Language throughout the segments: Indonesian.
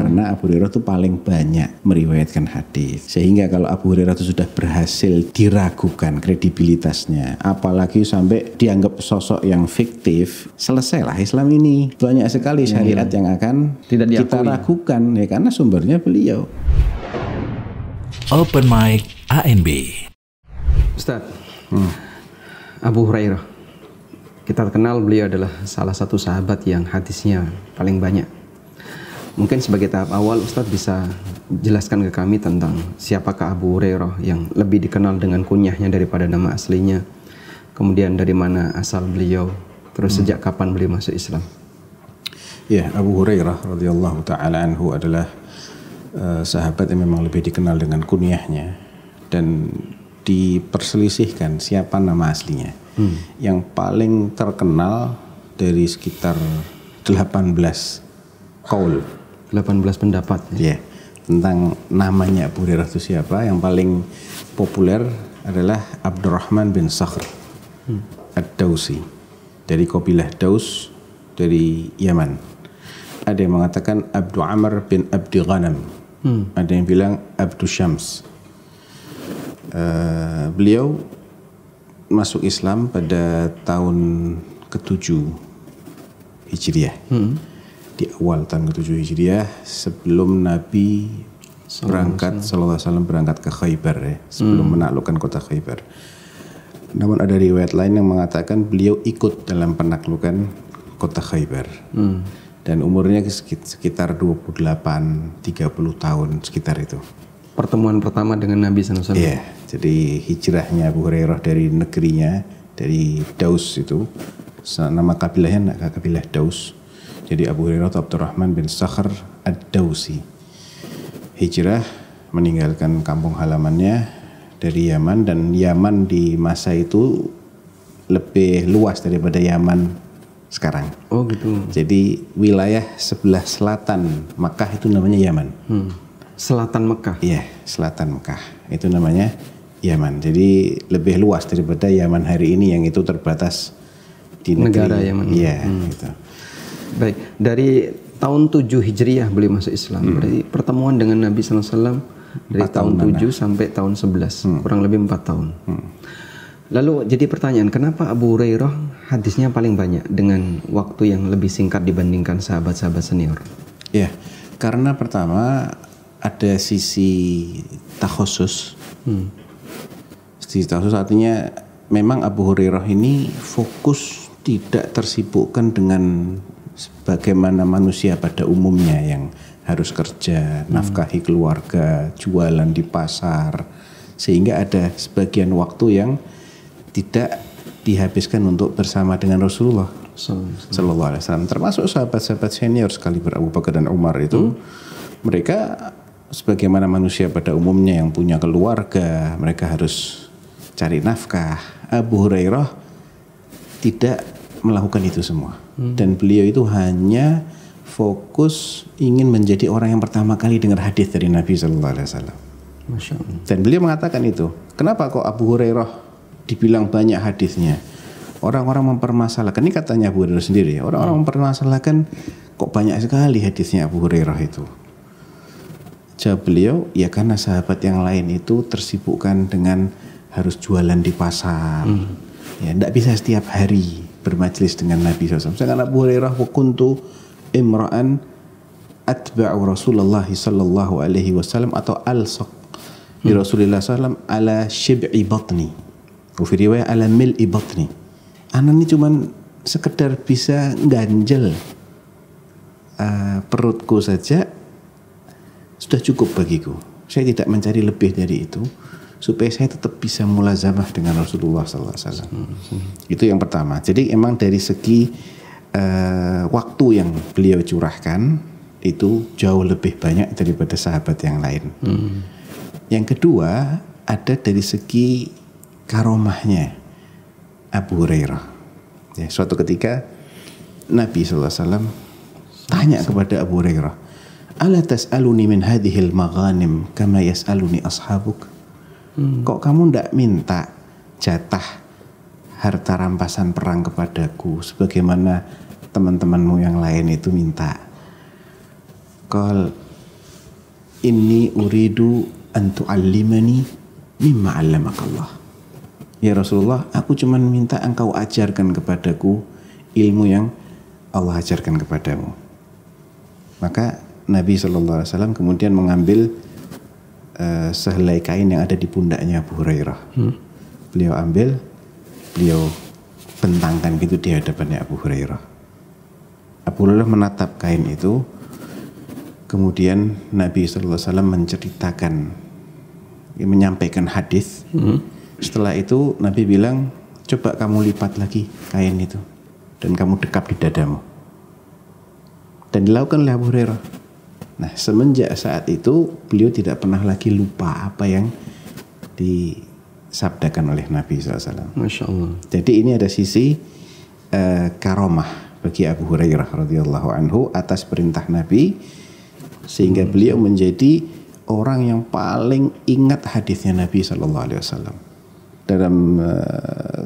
Karena Abu Hurairah itu paling banyak meriwayatkan hadis. Sehingga kalau Abu Hurairah itu sudah berhasil diragukan kredibilitasnya, apalagi sampai dianggap sosok yang fiktif, selesailah Islam ini. Banyak sekali syariat yang akan tidak kita ragukan ya, karena sumbernya beliau. Open Mic ANB. Ustaz, Abu Hurairah, kita kenal beliau adalah salah satu sahabat yang hadisnya paling banyak. Mungkin sebagai tahap awal Ustaz bisa jelaskan ke kami tentang siapakah Abu Hurairah yang lebih dikenal dengan kunyahnya daripada nama aslinya. Kemudian dari mana asal beliau, terus sejak kapan beliau masuk Islam. Ya, Abu Hurairah radhiyallahu taala anhu adalah sahabat yang memang lebih dikenal dengan kunyahnya, dan diperselisihkan siapa nama aslinya. Yang paling terkenal dari sekitar 18 qaul, 18 pendapat ya, tentang namanya Abu Hurairah itu siapa. Yang paling populer adalah Abdurrahman bin Sakhr Ad-Dausi, dari kabilah Daus, dari Yaman. Ada yang mengatakan Abdu Amr bin Abdi Ghanam, ada yang bilang Abdu Syams. Beliau masuk Islam pada tahun ke-7 Hijriah. Di awal tahun ke-7 Hijriah, sebelum Nabi berangkat sallallahu alaihi wasallam berangkat ke Khaybar, ya, sebelum menaklukkan kota Khaybar. Namun ada riwayat lain yang mengatakan beliau ikut dalam penaklukan kota Khaybar. Dan umurnya sekitar 28-30 tahun, sekitar itu. Pertemuan pertama dengan Nabi SAW. Iya, jadi hijrahnya Abu Hurairah dari negerinya, dari Daus itu, nama kabilahnya kabilah Daus. Jadi Abu Hurairah atau Abdurrahman bin Sakhr Ad-Dausi hijrah, meninggalkan kampung halamannya dari Yaman, dan Yaman di masa itu lebih luas daripada Yaman sekarang. Oh gitu. Jadi wilayah sebelah selatan Makkah itu namanya Yaman. Selatan Mekah. Iya, selatan Mekah itu namanya Yaman. Jadi lebih luas daripada Yaman hari ini yang itu terbatas di negara Yaman. Iya, gitu. Baik, dari tahun 7 Hijriah beliau masuk Islam. Berarti pertemuan dengan Nabi SAW dari tahun 7 sampai tahun 11, kurang lebih 4 tahun. Lalu jadi pertanyaan, kenapa Abu Hurairah hadisnya paling banyak dengan waktu yang lebih singkat dibandingkan sahabat-sahabat senior? Ya, karena pertama ada sisi takhusus. Sisi takhusus artinya memang Abu Hurairah ini fokus, tidak tersibukkan dengan sebagaimana manusia pada umumnya yang harus kerja, nafkahi keluarga, jualan di pasar, sehingga ada sebagian waktu yang tidak dihabiskan untuk bersama dengan Rasulullah Sallallahu Alaihi Wasallam. Termasuk sahabat-sahabat senior sekali Abu Bakar dan Umar itu, mereka sebagaimana manusia pada umumnya yang punya keluarga, mereka harus cari nafkah. Abu Hurairah tidak melakukan itu semua, dan beliau itu hanya fokus ingin menjadi orang yang pertama kali dengar hadis dari Nabi Sallallahu Alaihi Wasallam. Masya Allah. Dan beliau mengatakan itu. Kenapa kok Abu Hurairah dibilang banyak hadisnya? Orang-orang mempermasalahkan, ini katanya Abu Hurairah sendiri, orang-orang mempermasalahkan kok banyak sekali hadisnya Abu Hurairah itu. Jawab beliau, ya karena sahabat yang lain itu tersibukkan dengan harus jualan di pasar, ya tidak bisa setiap hari bermajlis dengan Nabi SAW. Sedangkan Abu Hurairah, wa kuntu imra'an atba'u Rasulullah sallallahu alaihi wasallam, atau alsaq bi Rasulillah SAW ala shib'i batni, fi riwayah ala mil'i batni. Anak ini cuman sekedar bisa ganjel perutku saja sudah cukup bagiku. Saya tidak mencari lebih dari itu supaya saya tetap bisa mulazamah dengan Rasulullah sallallahu alaihi wasallam. Itu yang pertama. Jadi emang dari segi waktu yang beliau curahkan itu jauh lebih banyak daripada sahabat yang lain. Yang kedua, ada dari segi karomahnya Abu Hurairah. Ya, suatu ketika Nabi SAW tanya kepada Abu Hurairah, "Ala tas'aluni min hadhil maghanim kama yas'aluni ashabuk?" Kok kamu ndak minta jatah harta rampasan perang kepadaku sebagaimana teman-temanmu yang lain itu minta? inni uridu an tu'allimani mimma 'allamakallah. Ya Rasulullah, aku cuma minta engkau ajarkan kepadaku ilmu yang Allah ajarkan kepadamu. Maka Nabi SAW kemudian mengambil sehelai kain yang ada di pundaknya Abu Hurairah. Beliau ambil, beliau bentangkan gitu di hadapannya Abu Hurairah. Abu Hurairah menatap kain itu. Kemudian Nabi SAW menceritakan, menyampaikan hadis. Setelah itu Nabi bilang, coba kamu lipat lagi kain itu dan kamu dekap di dadamu. Dan dilakukan oleh Abu Hurairah. Nah, semenjak saat itu beliau tidak pernah lagi lupa apa yang disabdakan oleh Nabi SAW. Masya Allah. Jadi ini ada sisi karomah bagi Abu Hurairah radhiyallahu anhu atas perintah Nabi, sehingga beliau menjadi orang yang paling ingat hadisnya Nabi SAW. Dalam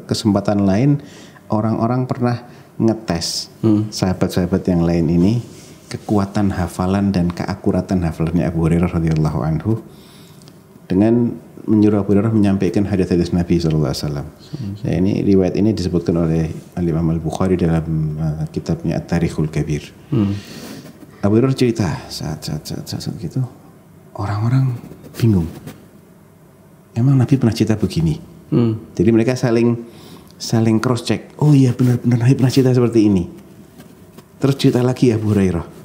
kesempatan lain, orang-orang pernah ngetes sahabat-sahabat yang lain ini kekuatan hafalan dan keakuratan hafalannya Abu Hurairah radhiyallahu anhu dengan menyuruh Abu Hurairah menyampaikan hadis-hadis Nabi SAW. Nah, ini riwayat ini disebutkan oleh Imam Al-Bukhari dalam kitabnya At-Tarikhul Kabir. Abu Hurairah cerita saat gitu orang-orang bingung. Emang Nabi pernah cerita begini? Jadi mereka saling cross check. Oh iya, benar-benar Nabi pernah cerita seperti ini. Terus cerita lagi Abu Hurairah.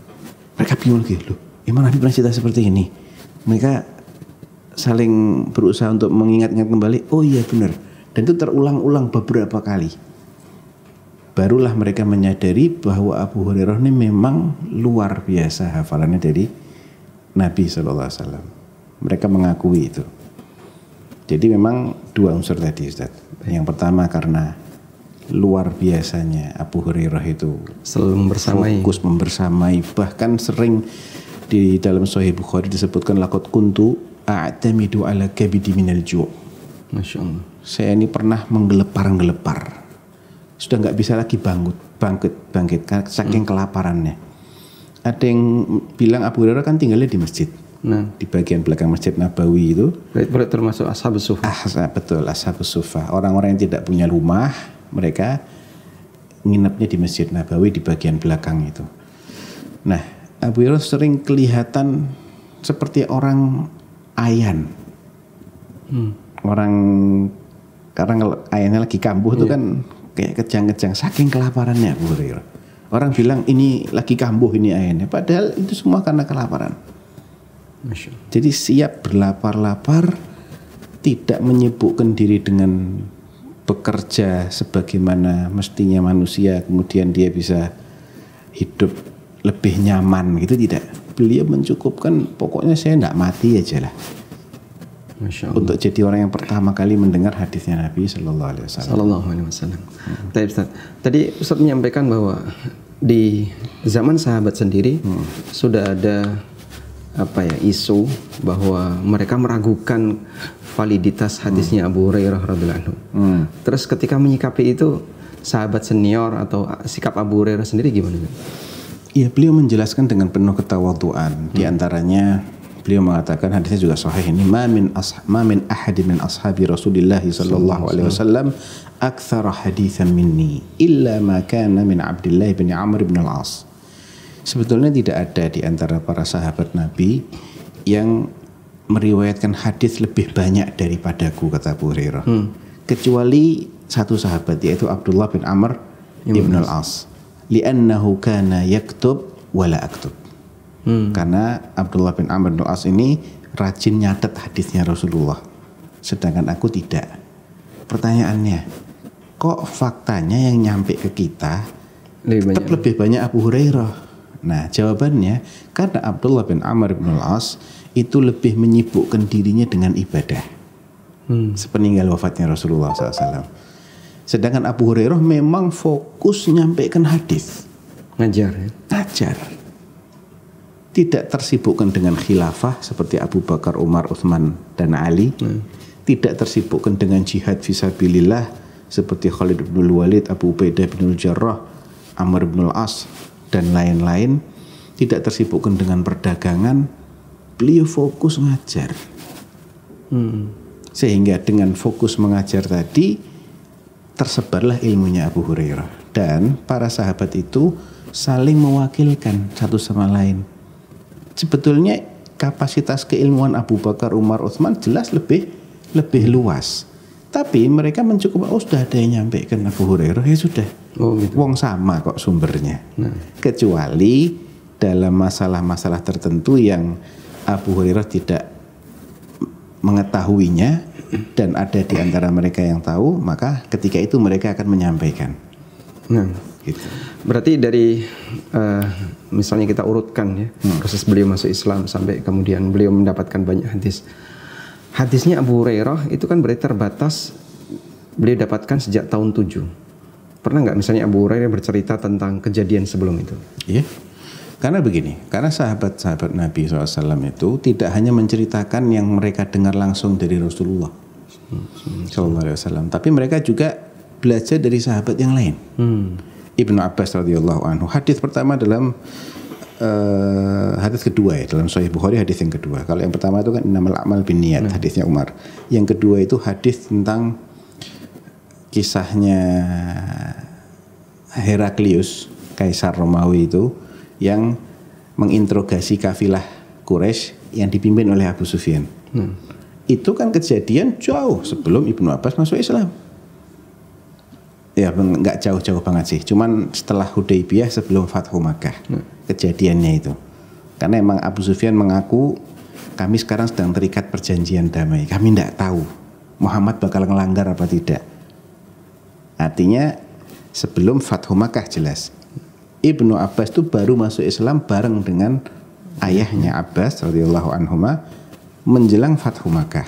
Mereka bingung lagi, loh, emang Nabi pernah cerita seperti ini? Mereka saling berusaha untuk mengingat-ingat kembali. Oh iya benar. Dan itu terulang-ulang beberapa kali. Barulah mereka menyadari bahwa Abu Hurairah ini memang luar biasa hafalannya dari Nabi SAW. Mereka mengakui itu. Jadi memang dua unsur tadi, Ustaz. Yang pertama karena luar biasanya Abu Hurairah itu selalu fokus membersamai, bahkan sering di dalam Sahih Bukhari disebutkan laqad kuntu a'tamidu ala kabidi minal ju'. Masya Allah. Saya ini pernah menggelepar-gelepar, sudah nggak bisa lagi bangkit karena saking kelaparannya. Ada yang bilang Abu Hurairah kan tinggalnya di masjid. Di bagian belakang Masjid Nabawi itu. Berarti termasuk Ashabus Suffah. Betul, Ashabus Suffah. Orang-orang yang tidak punya rumah, mereka nginepnya di Masjid Nabawi di bagian belakang itu. Nah, Abu Hurairah sering kelihatan seperti orang ayan. Orang, karena kalau ayannya lagi kambuh itu kan kayak kejang-kejang saking kelaparannya Abu Hurairah. Orang bilang ini lagi kambuh ini ayannya, padahal itu semua karena kelaparan. Jadi siap berlapar-lapar, tidak menyibukkan diri dengan bekerja sebagaimana mestinya manusia, kemudian dia bisa hidup lebih nyaman gitu, tidak. Beliau mencukupkan, pokoknya saya tidak mati aja lah. Untuk jadi orang yang pertama kali mendengar hadisnya Nabi Sallallahu Alaihi Wasallam. Tadi Ustaz menyampaikan bahwa di zaman sahabat sendiri sudah ada isu bahwa mereka meragukan validitas hadisnya Abu Hurairah radhiyallahu anhu. Terus ketika menyikapi itu, sahabat senior atau sikap Abu Hurairah sendiri gimana? Iya, beliau menjelaskan dengan penuh ketawadhuan. Di antaranya beliau mengatakan, hadisnya juga sahih ini, ma min ahadin min ashabi Rasulillah sallallahu alaihi wasallam aktsara haditsan minni illa ma kana min Abdullah bin Amr bin al-As. Sebetulnya tidak ada di antara para sahabat Nabi yang meriwayatkan hadis lebih banyak daripadaku, kata Abu Hurairah. Kecuali satu sahabat, yaitu Abdullah bin Amr ibn al-As. Li'annahu kana yaktub wala aktub. Karena Abdullah bin Amr bin al-As ini rajin nyatet hadisnya Rasulullah, sedangkan aku tidak. Pertanyaannya, kok faktanya yang nyampe ke kita tetap lebih banyak Abu Hurairah? Nah, jawabannya karena Abdullah bin Amr bin al-As itu lebih menyibukkan dirinya dengan ibadah sepeninggal wafatnya Rasulullah SAW. Sedangkan Abu Hurairah memang fokus nyampaikan hadis, ngajar. Tidak tersibukkan dengan khilafah seperti Abu Bakar, Umar, Utsman dan Ali. Tidak tersibukkan dengan jihad fisabilillah seperti Khalid bin Walid, Abu Ubaidah bin Jarrah, Amr bin al-As dan lain-lain. Tidak tersibukkan dengan perdagangan. beliau fokus ngajar. Sehingga dengan fokus mengajar tadi tersebarlah ilmunya Abu Hurairah, dan para sahabat itu saling mewakilkan satu sama lain. Sebetulnya kapasitas keilmuan Abu Bakar, Umar, Utsman jelas lebih luas. Tapi mereka mencukup, sudah ada yang nyampaikan Abu Hurairah, ya sudah. Gitu. Wong sama kok sumbernya. Kecuali dalam masalah-masalah tertentu yang Abu Hurairah tidak mengetahuinya dan ada di antara mereka yang tahu, maka ketika itu mereka akan menyampaikan. Gitu. Berarti dari misalnya kita urutkan ya proses beliau masuk Islam sampai kemudian beliau mendapatkan banyak hadis. Hadisnya Abu Hurairah itu kan berarti terbatas, beliau dapatkan sejak tahun 7. Pernah nggak misalnya Abu Hurairah bercerita tentang kejadian sebelum itu? Iya. Karena begini, karena sahabat-sahabat Nabi SAW itu tidak hanya menceritakan yang mereka dengar langsung dari Rasulullah SAW, tapi mereka juga belajar dari sahabat yang lain. Ibnu Abbas radhiyallahu anhu, hadis pertama dalam hadis kedua ya dalam Sahih Bukhari, hadis yang kedua. Kalau yang pertama itu kan innamal a'mal binniyat, hadisnya Umar. Yang kedua itu hadis tentang kisahnya Heraklius, kaisar Romawi itu, yang menginterogasi kafilah Quraisy yang dipimpin oleh Abu Sufyan. Itu kan kejadian jauh sebelum Ibnu Abbas masuk Islam. Ya nggak jauh-jauh banget sih, cuman setelah Hudaybiyah sebelum Fathu Makkah kejadiannya itu. Karena emang Abu Sufyan mengaku, kami sekarang sedang terikat perjanjian damai, kami tidak tahu Muhammad bakal ngelanggar apa tidak. Artinya sebelum Fathu Makkah jelas. Ibnu Abbas itu baru masuk Islam bareng dengan ayahnya Abbas radhiyallahu anhuma menjelang Fathu Makkah.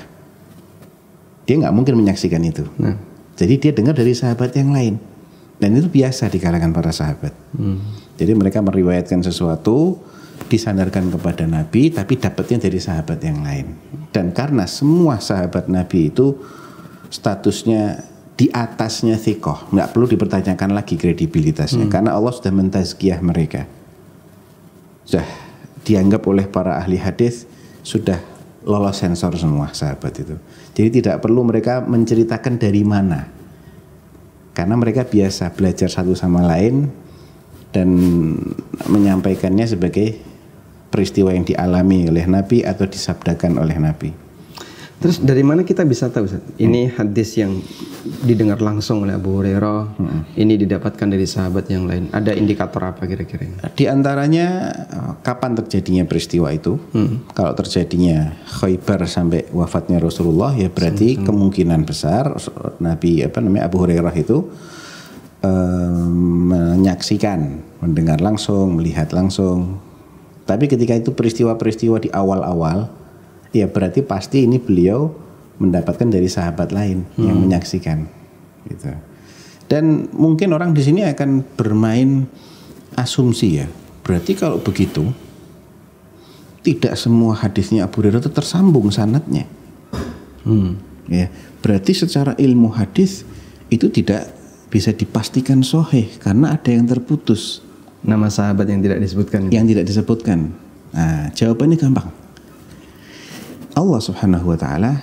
Dia nggak mungkin menyaksikan itu. Jadi dia dengar dari sahabat yang lain, dan itu biasa di kalangan para sahabat. Jadi mereka meriwayatkan sesuatu, disandarkan kepada Nabi, tapi dapatnya dari sahabat yang lain. Dan karena semua sahabat Nabi itu statusnya di atasnya thiqah, nggak perlu dipertanyakan lagi kredibilitasnya, karena Allah sudah mentazkiyah mereka, sudah dianggap oleh para ahli hadis sudah lolos sensor semua sahabat itu. Jadi tidak perlu mereka menceritakan dari mana, karena mereka biasa belajar satu sama lain dan menyampaikannya sebagai peristiwa yang dialami oleh Nabi atau disabdakan oleh Nabi. Terus dari mana kita bisa tahu Ustaz? Ini hadis yang didengar langsung oleh Abu Hurairah, ini didapatkan dari sahabat yang lain. Ada indikator apa kira-kira? Di antaranya kapan terjadinya peristiwa itu. Kalau terjadinya Khaybar sampai wafatnya Rasulullah, ya berarti kemungkinan besar Nabi Abu Hurairah itu menyaksikan, mendengar langsung, melihat langsung. Tapi ketika itu peristiwa-peristiwa di awal-awal, ya berarti pasti ini beliau mendapatkan dari sahabat lain yang menyaksikan, gitu. Dan mungkin orang di sini akan bermain asumsi ya. Berarti kalau begitu, tidak semua hadisnya Abu Hurairah itu tersambung sanadnya. Ya, berarti secara ilmu hadis itu tidak bisa dipastikan sahih karena ada yang terputus. Nama sahabat yang tidak disebutkan. Yang tidak disebutkan. Nah, jawabannya gampang. Allah Subhanahu wa ta'ala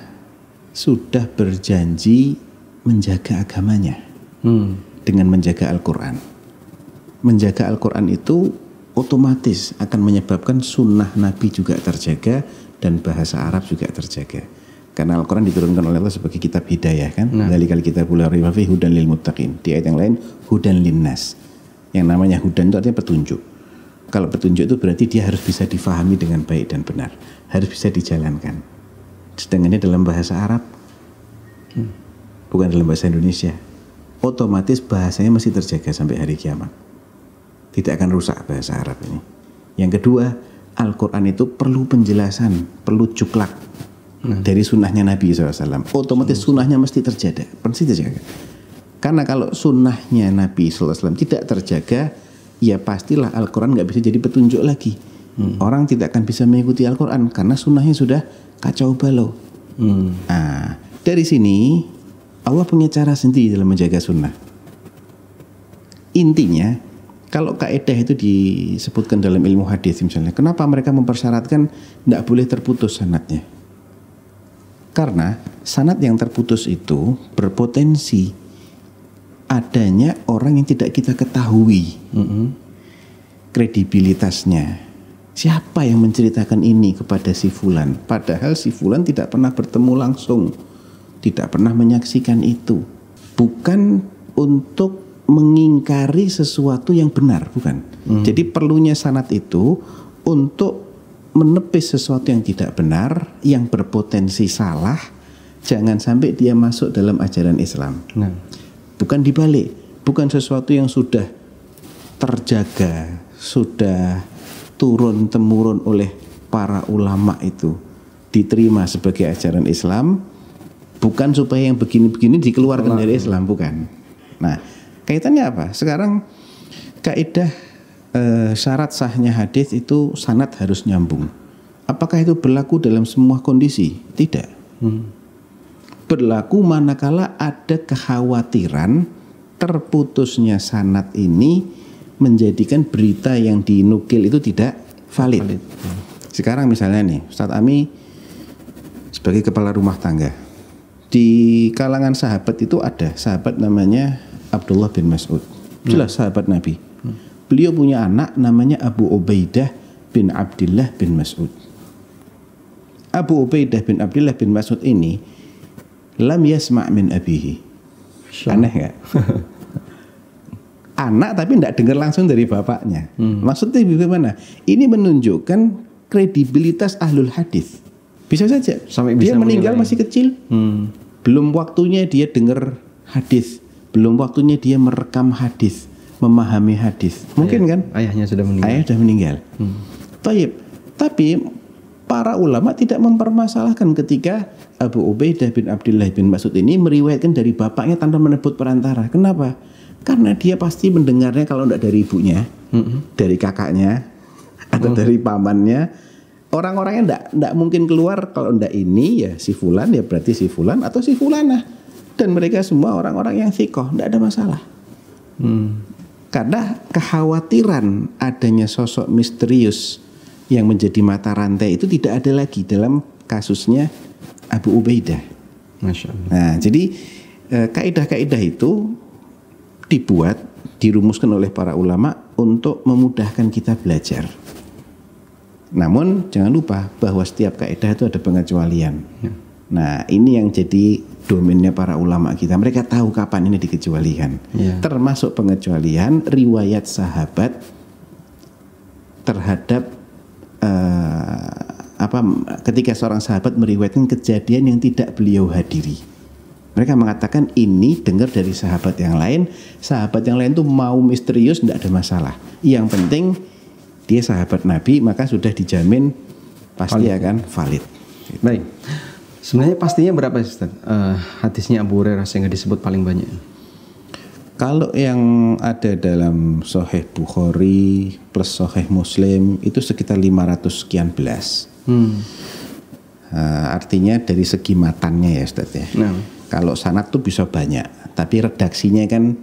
sudah berjanji menjaga agamanya dengan menjaga Al-Quran. Menjaga Al-Quran itu otomatis akan menyebabkan sunnah Nabi juga terjaga dan bahasa Arab juga terjaga. Karena Al-Quran diturunkan oleh Allah sebagai kitab hidayah kan. Dzalikal kitabul la raiba fihi hudan lil muttaqin. Di ayat yang lain hudan linnas. Yang namanya hudan itu artinya petunjuk. Kalau petunjuk itu berarti dia harus bisa difahami dengan baik dan benar, harus bisa dijalankan. Sedangkan dalam bahasa Arab, bukan dalam bahasa Indonesia, otomatis bahasanya masih terjaga sampai hari kiamat. Tidak akan rusak bahasa Arab ini. Yang kedua, Al-Quran itu perlu penjelasan, perlu juklak dari sunnahnya Nabi SAW. Otomatis sunnahnya mesti terjaga, pasti terjaga. Karena kalau sunnahnya Nabi SAW tidak terjaga, ya pastilah Al-Quran gak bisa jadi petunjuk lagi. Orang tidak akan bisa mengikuti Al-Quran karena sunnahnya sudah kacau balau. Nah, dari sini Allah punya cara sendiri dalam menjaga sunnah. Intinya, Kalau kaidah itu disebutkan dalam ilmu hadis misalnya, kenapa mereka mempersyaratkan tidak boleh terputus sanadnya? Karena sanad yang terputus itu berpotensi adanya orang yang tidak kita ketahui kredibilitasnya. Siapa yang menceritakan ini kepada si fulan? Padahal si fulan tidak pernah bertemu langsung, tidak pernah menyaksikan itu. Bukan untuk mengingkari sesuatu yang benar, bukan. Jadi perlunya sanad itu untuk menepis sesuatu yang tidak benar, yang berpotensi salah, jangan sampai dia masuk dalam ajaran Islam. Bukan dibalik, bukan sesuatu yang sudah terjaga, sudah turun temurun oleh para ulama itu diterima sebagai ajaran Islam, bukan supaya yang begini-begini dikeluarkan dari Islam, bukan. Nah, kaitannya apa? Sekarang kaidah syarat sahnya hadis itu sanad harus nyambung. Apakah itu berlaku dalam semua kondisi? Tidak. Berlaku manakala ada kekhawatiran terputusnya sanad ini menjadikan berita yang dinukil itu tidak valid. Sekarang misalnya nih, Ustadz Ami sebagai kepala rumah tangga, di kalangan sahabat itu ada sahabat namanya Abdullah bin Mas'ud, jelas sahabat Nabi. Beliau punya anak namanya Abu Ubaidah bin Abdullah bin Mas'ud. Abu Ubaidah bin Abdullah bin Mas'ud ini lam yasma' min abihi. Aneh gak? Anak tapi tidak dengar langsung dari bapaknya. Maksudnya bagaimana? Ini menunjukkan kredibilitas ahlul hadis. Bisa saja sampai dia meninggal masih kecil, belum waktunya dia dengar hadis, belum waktunya dia merekam hadis, memahami hadis. Mungkin kan? Ayahnya sudah meninggal. Ayah sudah meninggal. Tapi para ulama tidak mempermasalahkan ketika Abu Ubaidah bin Abdullah bin Mas'ud ini meriwayatkan dari bapaknya tanpa menyebut perantara. Kenapa? Karena dia pasti mendengarnya kalau tidak dari ibunya, dari kakaknya, atau dari pamannya. Orang-orangnya tidak mungkin keluar kalau tidak ini ya si fulan, ya berarti si fulan atau si fulanah. Dan mereka semua orang-orang yang thikoh, tidak ada masalah. Karena kekhawatiran adanya sosok misterius yang menjadi mata rantai itu tidak ada lagi dalam kasusnya Abu Ubaidah. Masya Allah. Nah, jadi kaidah-kaidah itu dirumuskan oleh para ulama untuk memudahkan kita belajar. Namun jangan lupa bahwa setiap kaidah itu ada pengecualian. Nah, ini yang jadi domainnya para ulama kita. Mereka tahu kapan ini dikecualikan. Termasuk pengecualian riwayat sahabat terhadap ketika seorang sahabat meriwayatkan kejadian yang tidak beliau hadiri. Mereka mengatakan ini dengar dari sahabat yang lain. Sahabat yang lain tuh mau misterius tidak ada masalah. Yang penting dia sahabat Nabi, maka sudah dijamin pasti akan valid. Baik. Sebenarnya pastinya berapa Ustaz? Hadisnya Abu Hurairah sehingga disebut paling banyak. Kalau yang ada dalam Sahih Bukhari plus Sahih Muslim itu sekitar 500 sekian belas. Artinya dari segi matannya ya Ustaz ya. Kalau sanad tuh bisa banyak, tapi redaksinya kan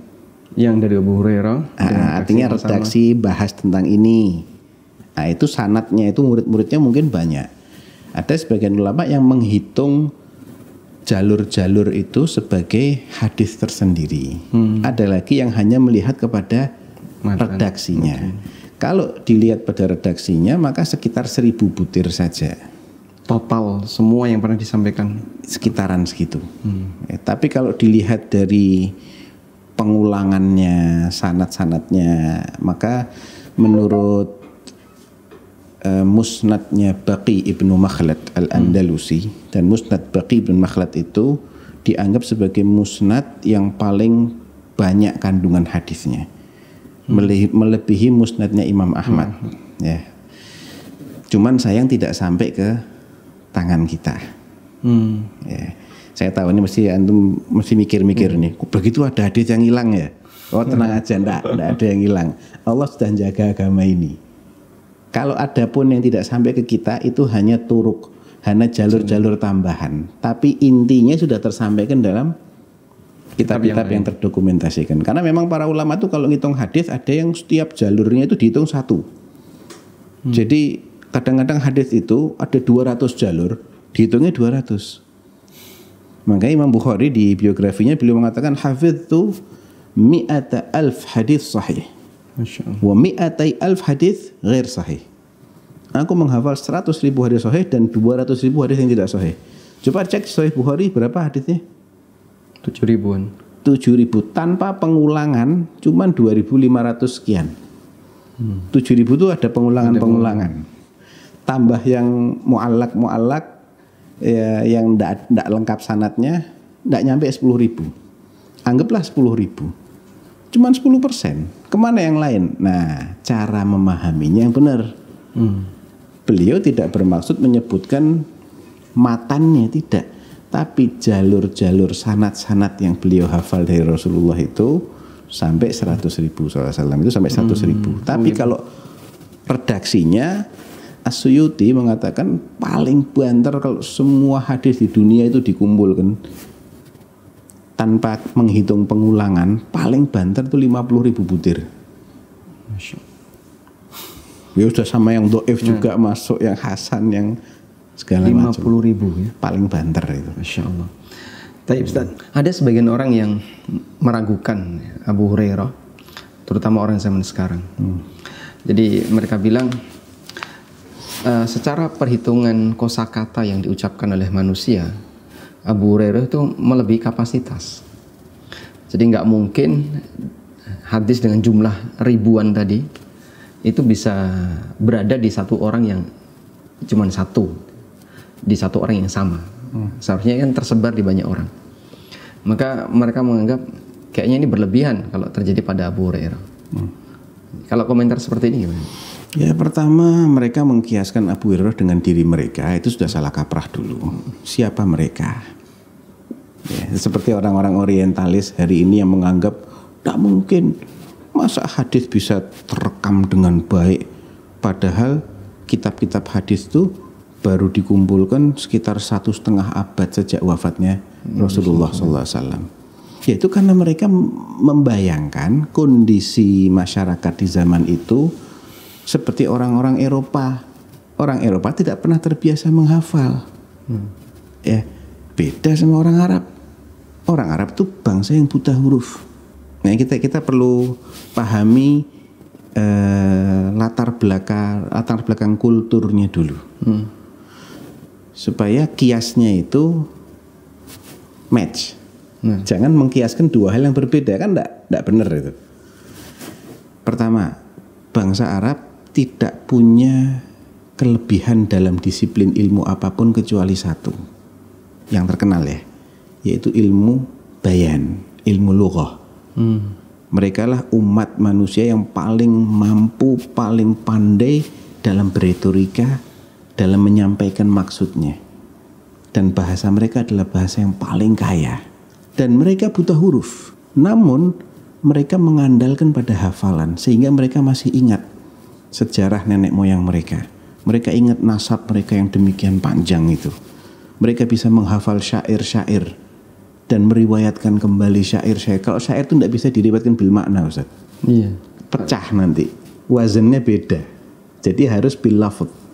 yang dari Abu Hurairah. Artinya redaksi bahas tentang ini. Nah, itu sanadnya itu murid-muridnya mungkin banyak. Ada sebagian ulama yang menghitung jalur-jalur itu sebagai hadis tersendiri. Ada lagi yang hanya melihat kepada redaksinya. Kalau dilihat pada redaksinya maka sekitar 1000 butir saja. Total semua yang pernah disampaikan sekitaran segitu. Tapi kalau dilihat dari pengulangannya, sanad-sanadnya, maka menurut musnadnya Baqi ibnu Makhlad al-Andalusi, dan musnad Baqi ibnu Makhlad itu dianggap sebagai musnad yang paling banyak kandungan hadisnya, melebihi musnadnya Imam Ahmad. Ya. Cuman sayang tidak sampai ke tangan kita. Ya. Saya tahu ini antum mesti mikir-mikir nih. Begitu ada hadis yang hilang ya. Oh tenang aja, enggak ada yang hilang. Allah sudah jaga agama ini. Kalau ada pun yang tidak sampai ke kita itu hanya turuk, hanya jalur-jalur tambahan. Tapi intinya sudah tersampaikan dalam kitab-kitab yang terdokumentasikan. Karena memang para ulama itu kalau ngitung hadis ada yang setiap jalurnya itu dihitung satu. Jadi kadang-kadang hadis itu ada 200 jalur, dihitungnya 200. Makanya Imam Bukhari di biografinya beliau mengatakan hafidzu mi'ata alf hadis sahih. Wa mi'atai alf hadis ghair sahih. Aku menghafal 100.000 hadis sahih dan 200.000 hadis yang tidak sahih. Coba cek Sahih Bukhari berapa hadisnya? 7.000-an. 7.000 tanpa pengulangan cuman 2.500 sekian. 7.000 itu ada pengulangan-pengulangan. Tambah yang mu'allak ya, yang tidak lengkap sanadnya tidak nyampe 10.000. Anggaplah 10.000. Cuman 10%. Kemana yang lain? Nah, cara memahaminya yang benar. Beliau tidak bermaksud menyebutkan matannya, tidak. Tapi jalur-jalur sanad-sanad yang beliau hafal dari Rasulullah itu sampai 100.000 SAW itu sampai 100.000. Tapi kalau redaksinya As-Suyuti mengatakan paling banter kalau semua hadis di dunia itu dikumpulkan tanpa menghitung pengulangan, paling banter itu 50.000 butir. Ya sudah sama yang do'if juga masuk, yang hasan, yang segala macam. 50.000 ya. Paling banter itu. Masya Allah. Tapi Ustaz, ada sebagian orang yang meragukan Abu Hurairah, terutama orang zaman sekarang. Jadi mereka bilang secara perhitungan kosakata yang diucapkan oleh manusia, Abu Hurairah itu melebihi kapasitas. Jadi nggak mungkin hadis dengan jumlah ribuan tadi itu bisa berada di satu orang yang cuma satu, di satu orang yang sama. Seharusnya kan tersebar di banyak orang. Maka mereka menganggap kayaknya ini berlebihan kalau terjadi pada Abu Hurairah. Kalau komentar seperti ini gimana? Ya, pertama mereka mengkiaskan Abu Hurairah dengan diri mereka, itu sudah salah kaprah dulu. Siapa mereka? Ya, seperti orang-orang orientalis hari ini yang menganggap tak mungkin masa hadis bisa terekam dengan baik, padahal kitab-kitab hadis itu baru dikumpulkan sekitar 1,5 abad sejak wafatnya Rasulullah SAW. Yaitu karena mereka membayangkan kondisi masyarakat di zaman itu seperti orang-orang Eropa. Orang Eropa tidak pernah terbiasa menghafal. Ya, beda sama orang Arab. Orang Arab itu bangsa yang buta huruf. Nah, kita perlu pahami latar belakang kulturnya dulu. Supaya kiasnya itu match. Jangan mengkiaskan dua hal yang berbeda, kan enggak benar itu. Pertama, bangsa Arab tidak punya kelebihan dalam disiplin ilmu apapun kecuali satu yang terkenal ya, yaitu ilmu bayan, ilmu lughah. Mereka lah umat manusia yang paling mampu, paling pandai dalam beretorika, dalam menyampaikan maksudnya. Dan bahasa mereka adalah bahasa yang paling kaya. Dan mereka buta huruf. Namun mereka mengandalkan pada hafalan, sehingga mereka masih ingat sejarah nenek moyang mereka. Mereka ingat nasab mereka yang demikian panjang itu. Mereka bisa menghafal syair-syair dan meriwayatkan kembali syair-syair. Kalau syair itu tidak bisa diriwayatkan bil makna, Ustaz. Iya. Pecah nanti. Wazannya beda. Jadi harus bil lafadz.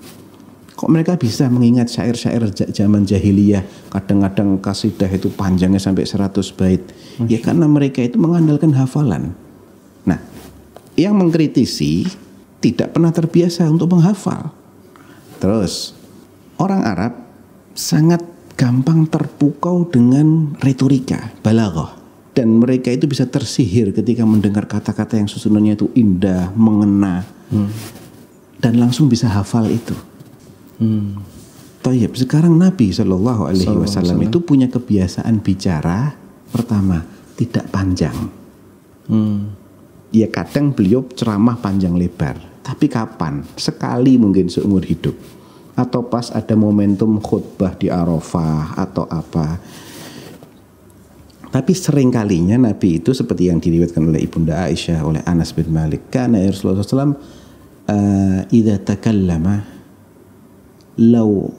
Kok mereka bisa mengingat syair-syair zaman jahiliyah, kadang-kadang kasidah itu panjangnya sampai 100 bait? Ya karena mereka itu mengandalkan hafalan. Nah, yang mengkritisi tidak pernah terbiasa untuk menghafal. Terus, orang Arab sangat gampang terpukau dengan retorika, balaghah. Dan mereka itu bisa tersihir ketika mendengar kata-kata yang susunannya itu indah, mengena. Dan langsung bisa hafal itu. Tayyib, sekarang Nabi SAW itu punya kebiasaan bicara, pertama tidak panjang. Ya kadang beliau ceramah panjang lebar, tapi kapan? Sekali mungkin seumur hidup, atau pas ada momentum khutbah di Arafah atau apa. Tapi sering kalinya Nabi itu seperti yang diriwayatkan oleh Ibunda Aisyah, oleh Anas bin Malik, karena Rasulullah SAW idza takallama law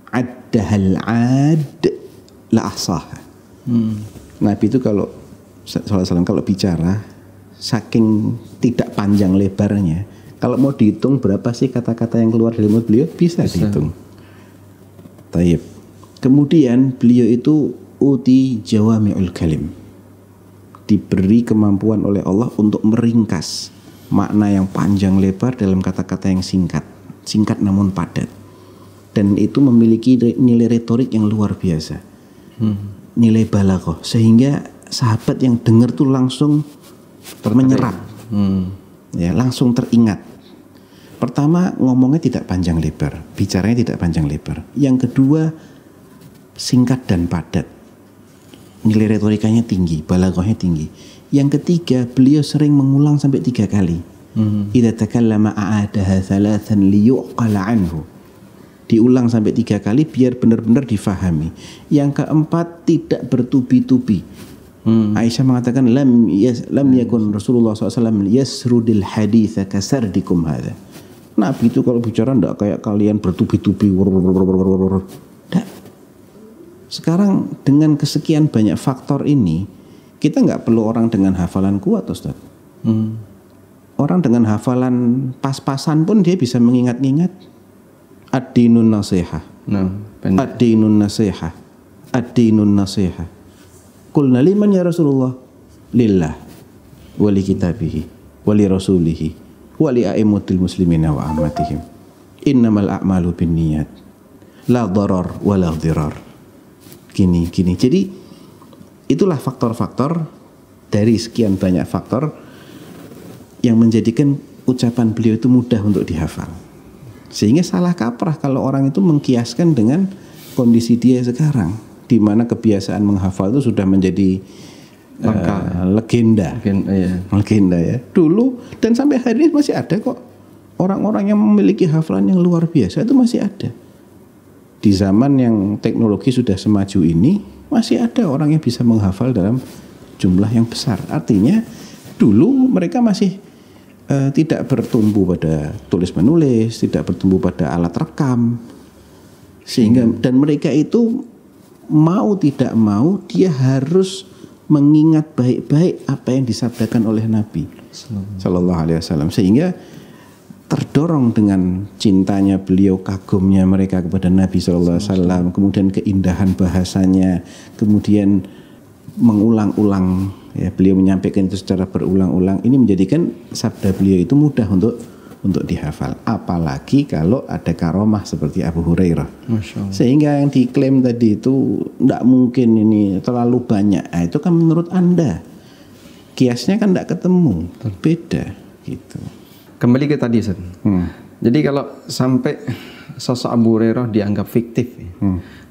addahal ad la ahsaha. Nabi itu kalau SAW kalau bicara saking tidak panjang lebarnya, kalau mau dihitung berapa sih kata-kata yang keluar dari mulut beliau bisa dihitung. Taib. Kemudian beliau itu uti jawami'ul kalim, diberi kemampuan oleh Allah untuk meringkas makna yang panjang lebar dalam kata-kata yang singkat namun padat. Dan itu memiliki nilai retorik yang luar biasa, nilai balaghah, sehingga sahabat yang dengar tuh langsung menyerap, ya, langsung teringat. Pertama, ngomongnya tidak panjang lebar, bicaranya tidak panjang lebar. Yang kedua, singkat dan padat, nilai retorikanya tinggi, balaghahnya tinggi. Yang ketiga, beliau sering mengulang sampai 3 kali. Idza takallama a'adaha thalathan liyuqala anhu. Diulang sampai 3 kali biar benar-benar difahami. Yang keempat, tidak bertubi-tubi. Aisyah mengatakan lam yakun Rasulullah SAW yasrudil haditha kasardikum hadha. Nabi itu kalau bicara enggak kayak kalian bertubi-tubi. Enggak. Sekarang dengan kesekian banyak faktor ini, kita nggak perlu orang dengan hafalan kuat, Ustaz. Orang dengan hafalan pas-pasan pun dia bisa mengingat-ingat. Ad-dinun nasihah. Ad-dinun nasihah. Ad-dinun nasihah. Qulna liman ya Rasulullah? Lillah. Wali kitabihi. Wali rasulihi. Wali a'immatil muslimina wa ammatihim. Innamal a'malu binniyat. La darar wa la dhirar. Gini. Jadi itulah faktor-faktor dari sekian banyak faktor yang menjadikan ucapan beliau itu mudah untuk dihafal. Sehingga salah kaprah kalau orang itu mengkiaskan dengan kondisi dia sekarang, di mana kebiasaan menghafal itu sudah menjadi legenda ya. Dulu dan sampai hari ini masih ada kok orang-orang yang memiliki hafalan yang luar biasa, itu masih ada. Di zaman yang teknologi sudah semaju ini, masih ada orang yang bisa menghafal dalam jumlah yang besar. Artinya dulu mereka masih tidak bertumbuh pada tulis menulis, tidak bertumbuh pada alat rekam, sehingga dan mereka itu mau tidak mau dia harus mengingat baik-baik apa yang disabdakan oleh Nabi Sallallahu Alaihi Wasallam, sehingga terdorong dengan cintanya beliau, kagumnya mereka kepada Nabi Sallallahu Alaihi Wasallam, kemudian keindahan bahasanya, kemudian mengulang-ulang, ya, beliau menyampaikan itu secara berulang-ulang. Ini menjadikan sabda beliau itu mudah untuk dihafal. Apalagi kalau ada karomah seperti Abu Hurairah. Sehingga yang diklaim tadi itu tidak mungkin ini terlalu banyak. Nah, itu kan menurut Anda. Kiasnya kan tidak ketemu, beda gitu. Kembali ke tadi, Ustaz. Jadi kalau sampai sosok Abu Hurairah dianggap fiktif,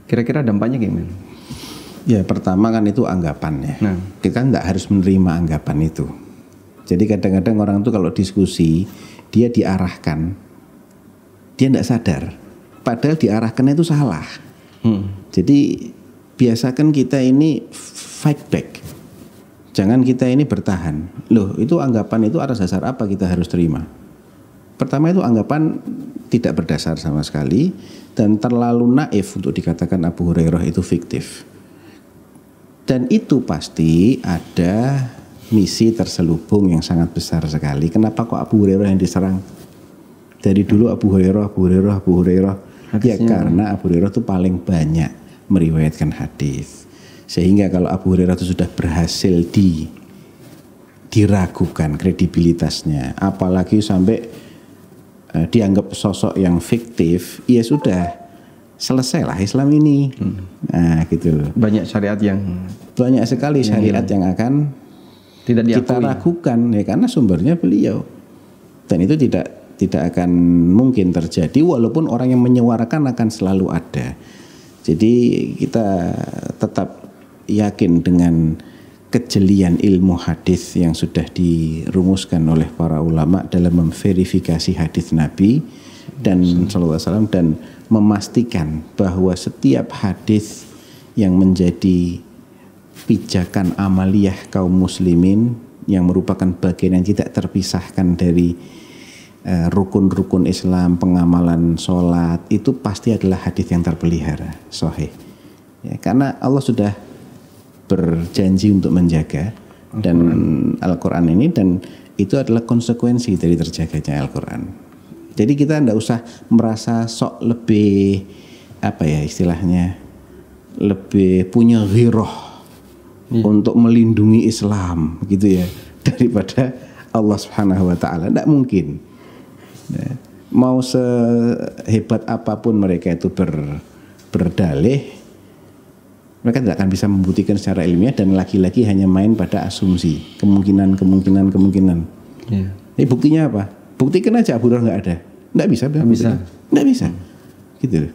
kira-kira dampaknya gimana? Ya, pertama kan itu anggapan ya. Kita tidak harus menerima anggapan itu. Jadi kadang-kadang orang itu kalau diskusi, dia diarahkan, dia tidak sadar. Padahal diarahkannya itu salah. Jadi biasakan kita ini fight back. Jangan kita ini bertahan. Loh, itu anggapan itu atas dasar apa kita harus terima? Pertama itu anggapan tidak berdasar sama sekali dan terlalu naif untuk dikatakan Abu Hurairah itu fiktif. Dan itu pasti ada misi terselubung yang sangat besar sekali. Kenapa kok Abu Hurairah yang diserang? Dari dulu Abu Hurairah. Ya karena Abu Hurairah itu paling banyak meriwayatkan hadis. Sehingga kalau Abu Hurairah itu sudah berhasil diragukan kredibilitasnya, apalagi sampai dianggap sosok yang fiktif, ya sudah selesailah Islam ini. Nah, gitu. Banyak sekali syariat yang akan tidak kita ragukan, ya karena sumbernya beliau. Dan itu tidak akan mungkin terjadi walaupun orang yang menyuarakan akan selalu ada. Jadi kita tetap yakin dengan kejelian ilmu hadis yang sudah dirumuskan oleh para ulama dalam memverifikasi hadis Nabi dan sallallahu alaihi wasallam, dan memastikan bahwa setiap hadis yang menjadi pijakan amaliyah kaum muslimin yang merupakan bagian yang tidak terpisahkan dari rukun-rukun Islam, pengamalan sholat, itu pasti adalah hadis yang terpelihara, sahih. Ya, karena Allah sudah berjanji untuk menjaga dan Al-Quran ini, dan itu adalah konsekuensi dari terjaganya Al-Quran. Jadi kita tidak usah merasa sok lebih apa ya istilahnya, lebih punya ghirah untuk melindungi Islam gitu ya daripada Allah Subhanahu wa taala. Tidak mungkin. Mau sehebat apapun mereka itu berdalih, mereka tidak akan bisa membuktikan secara ilmiah, dan lagi-lagi hanya main pada asumsi, kemungkinan. Yeah. Ini buktinya apa? Buktikan aja Abu Hurairah nggak ada. Nggak bisa. Nggak bisa. Gitu.